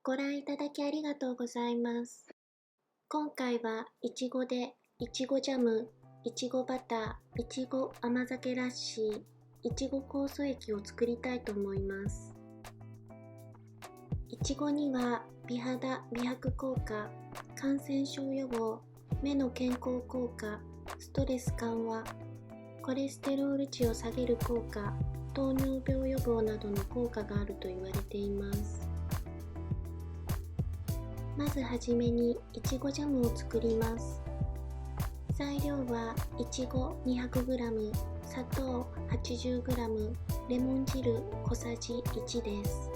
ご覧いただきありがとうございます。今回はいちごでいちごジャム、いちごバター、いちご甘酒ラッシー、いちご酵素液を作りたいと思います。いちごには美肌・美白効果、感染症予防、目の健康効果、ストレス緩和、コレステロール値を下げる効果、糖尿病予防などの効果があると言われています。まずはじめにいちごジャムを作ります。材料はいちご 200g、砂糖 80g、レモン汁小さじ1です。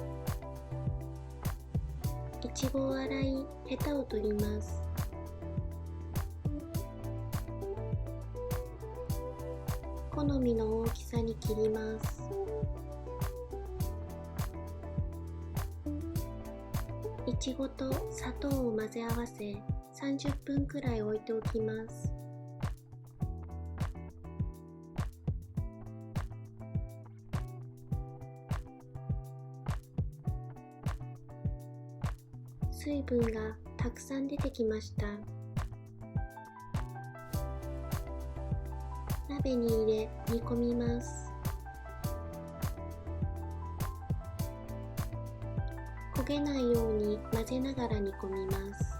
いちごを洗い、ヘタを取ります。好みの大きさに切ります。いちごと砂糖を混ぜ合わせ30分くらい置いておきます。水分がたくさん出てきました。鍋に入れ煮込みます。焦げないように混ぜながら煮込みます。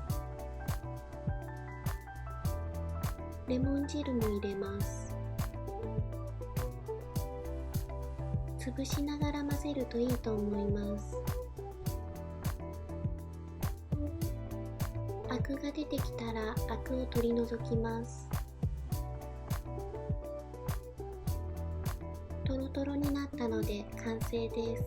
レモン汁も入れます。潰しながら混ぜるといいと思います。アクが出てきたらアクを取り除きます。トロトロになったので完成です。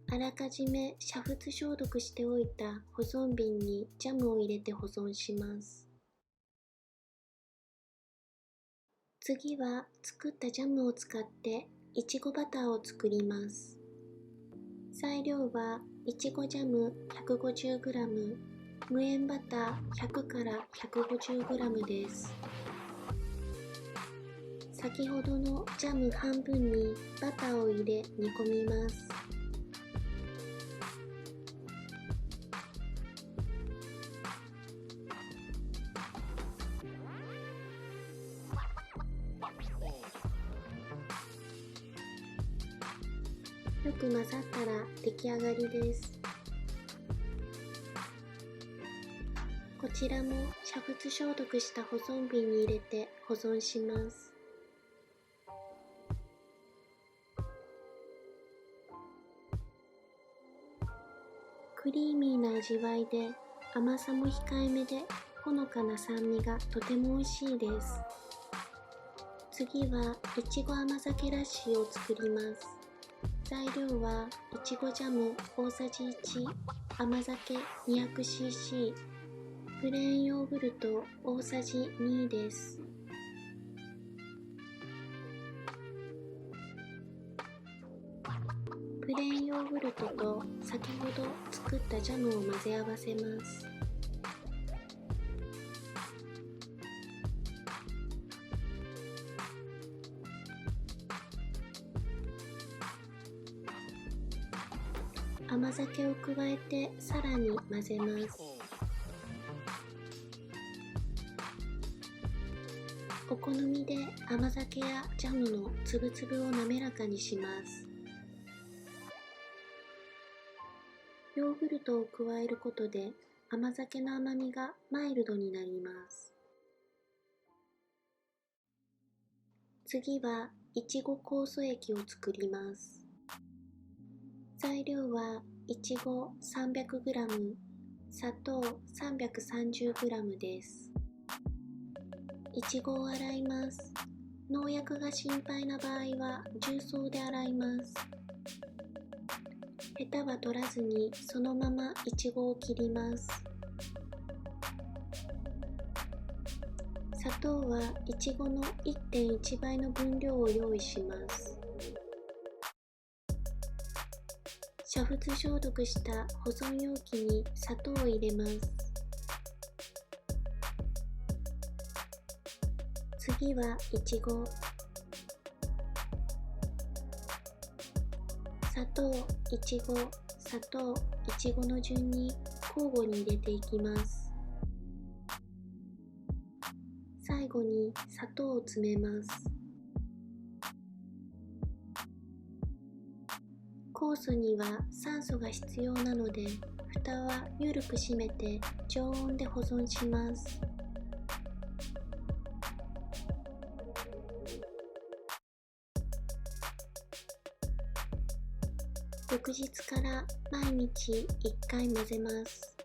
あらかじめ煮沸消毒しておいた保存瓶にジャムを入れて保存します。次は作ったジャムを使っていちごバターを作ります。材料はいちごジャム 150g、無塩バター100から 150g です。先ほどのジャム半分にバターを入れ煮込みます。よく混ざったら出来上がりです。こちらも煮沸消毒した保存瓶に入れて保存します。クリーミーな味わいで甘さも控えめでほのかな酸味がとても美味しいです。次はいちご甘酒ラッシーを作ります。材料はいちごジャム大さじ1、甘酒 200cc、プレーンヨーグルト大さじ2です。プレーンヨーグルトと先ほど作ったジャムを混ぜ合わせます。甘酒を加えてさらに混ぜます。お好みで甘酒やジャムのつぶつぶを滑らかにします。ヨーグルトを加えることで甘酒の甘みがマイルドになります。次はいちご酵素液を作ります。材料はいちご 300g、砂糖 330g です。いちごを洗います。農薬が心配な場合は重曹で洗います。ヘタは取らずにそのままいちごを切ります。砂糖はいちごの 1.1 倍の分量を用意します。煮沸消毒した保存容器に砂糖を入れます。次はいちご。砂糖、いちご、砂糖、いちごの順に交互に入れていきます。最後に砂糖を詰めます。酵素には酸素が必要なので、蓋は緩く閉めて常温で保存します。翌日から毎日1回混ぜます。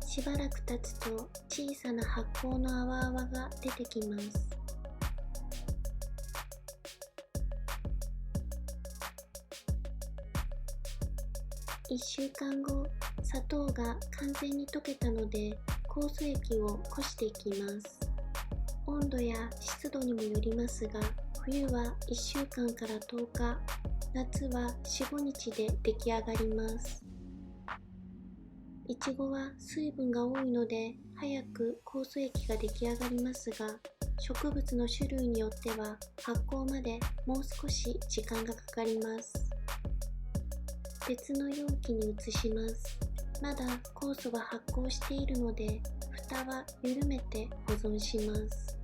しばらく経つと小さな発酵の泡々が出てきます。1週間後、砂糖が完全に溶けたので、酵素液をこしていきます。温度や湿度にもよりますが、冬は1週間から10日、夏は4、5日で出来上がります。いちごは水分が多いので早く酵素液が出来上がりますが、植物の種類によっては発酵までもう少し時間がかかります。別の容器に移します。まだ酵素は発酵しているので、蓋は緩めて保存します。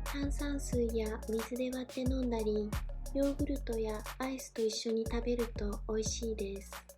炭酸水や水で割って飲んだり、ヨーグルトやアイスと一緒に食べると美味しいです。